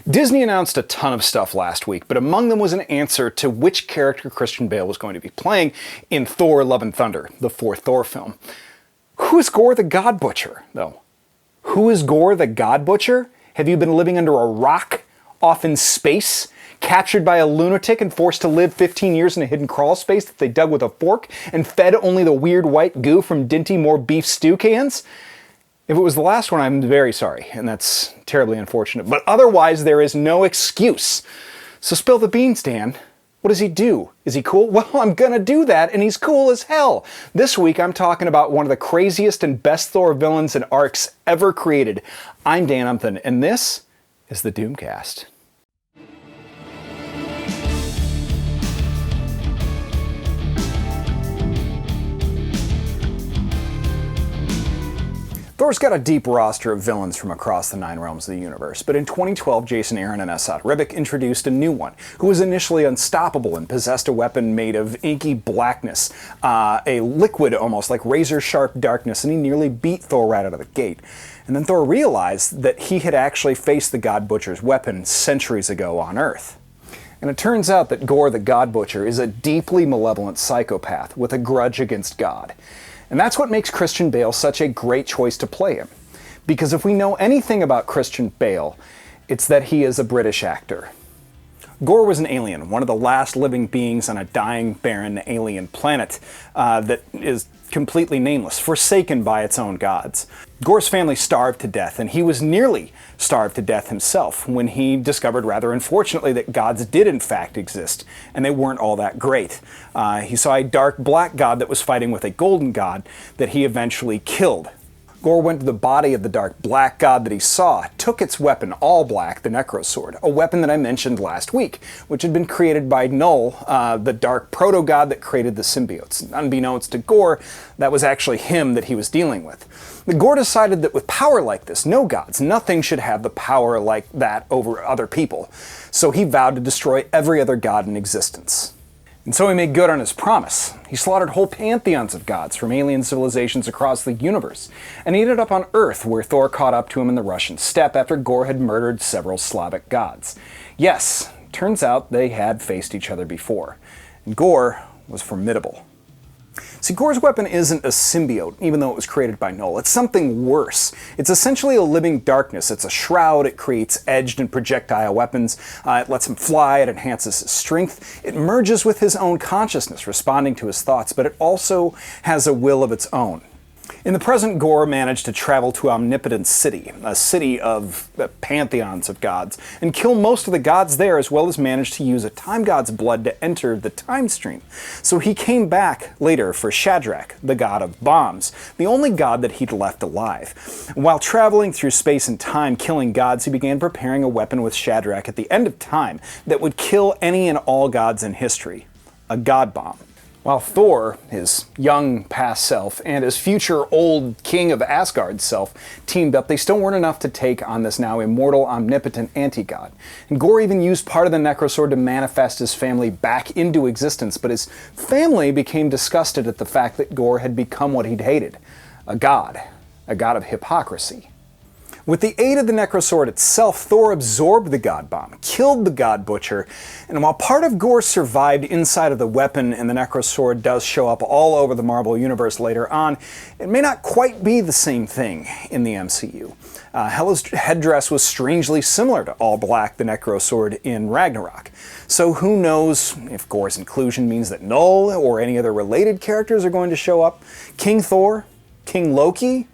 Disney announced a ton of stuff last week, but among them was an answer to which character Christian Bale was going to be playing in Thor: Love and Thunder, the fourth Thor film. Who is Gorr the God Butcher, though? Who is Gorr the God Butcher? Have you been living under a rock, off in space, captured by a lunatic and forced to live 15 years in a hidden crawl space that they dug with a fork and fed only the weird white goo from Dinty Moore beef stew cans? If it was the last one, I'm very sorry, and that's terribly unfortunate. But otherwise, there is no excuse. So spill the beans, Dan. What does he do? Is he cool? Well, I'm gonna do that, and he's cool as hell. This week, I'm talking about one of the craziest and best Thor villains and arcs ever created. I'm Dan Umpton, and this is the Doomcast. Thor's got a deep roster of villains from across the 9 realms of the universe, but in 2012, Jason Aaron and Esad Ribic introduced a new one, who was initially unstoppable and possessed a weapon made of inky blackness, a liquid almost like razor-sharp darkness, and he nearly beat Thor right out of the gate. And then Thor realized that he had actually faced the God Butcher's weapon centuries ago on Earth. And it turns out that Gorr the God Butcher is a deeply malevolent psychopath with a grudge against God. And that's what makes Christian Bale such a great choice to play him. Because if we know anything about Christian Bale, it's that he is a British actor. Gorr was an alien, one of the last living beings on a dying, barren alien planet that is completely nameless, forsaken by its own gods. Gorr's family starved to death, and he was nearly starved to death himself when he discovered, rather unfortunately, that gods did in fact exist, and they weren't all that great. He saw a dark black god that was fighting with a golden god that he eventually killed. Gorr went to the body of the dark black god that he saw, took its weapon, all black, the Necrosword, a weapon that I mentioned last week, which had been created by Null, the dark proto-god that created the symbiotes. Unbeknownst to Gorr, that was actually him that he was dealing with. But Gorr decided that with power like this, no gods, nothing should have the power like that over other people. So he vowed to destroy every other god in existence. And so he made good on his promise. He slaughtered whole pantheons of gods from alien civilizations across the universe, and he ended up on Earth, where Thor caught up to him in the Russian steppe after Gorr had murdered several Slavic gods. Yes, turns out they had faced each other before, and Gorr was formidable. See, Gorr's weapon isn't a symbiote, even though it was created by Null. It's something worse. It's essentially a living darkness. It's a shroud. It creates edged and projectile weapons. It lets him fly. It enhances his strength. It merges with his own consciousness, responding to his thoughts, but it also has a will of its own. In the present, Gorr managed to travel to Omnipotent City, a city of pantheons of gods, and kill most of the gods there, as well as manage to use a time god's blood to enter the time stream. So he came back later for Shadrach, the god of bombs, the only god that he'd left alive. While traveling through space and time killing gods, he began preparing a weapon with Shadrach at the end of time that would kill any and all gods in history, a god bomb. While Thor, his young past self, and his future old king of Asgard self teamed up, they still weren't enough to take on this now immortal, omnipotent anti-god. And Gorr even used part of the Necrosword to manifest his family back into existence, but his family became disgusted at the fact that Gorr had become what he'd hated, a god of hypocrisy. With the aid of the Necrosword itself, Thor absorbed the God Bomb, killed the God Butcher, and while part of Gorr survived inside of the weapon and the Necrosword does show up all over the Marvel Universe later on, it may not quite be the same thing in the MCU. Hela's headdress was strangely similar to all black, the Necrosword in Ragnarok. So who knows if Gorr's inclusion means that Null or any other related characters are going to show up? King Thor? King Loki?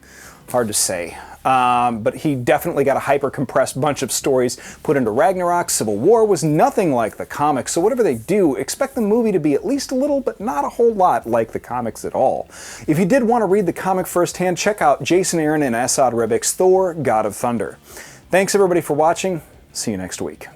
Hard to say. But he definitely got a hyper-compressed bunch of stories put into Ragnarok. Civil War was nothing like the comics, so whatever they do, expect the movie to be at least a little, but not a whole lot like the comics at all. If you did want to read the comic firsthand, check out Jason Aaron and Esad Ribic's Thor: God of Thunder. Thanks everybody for watching. See you next week.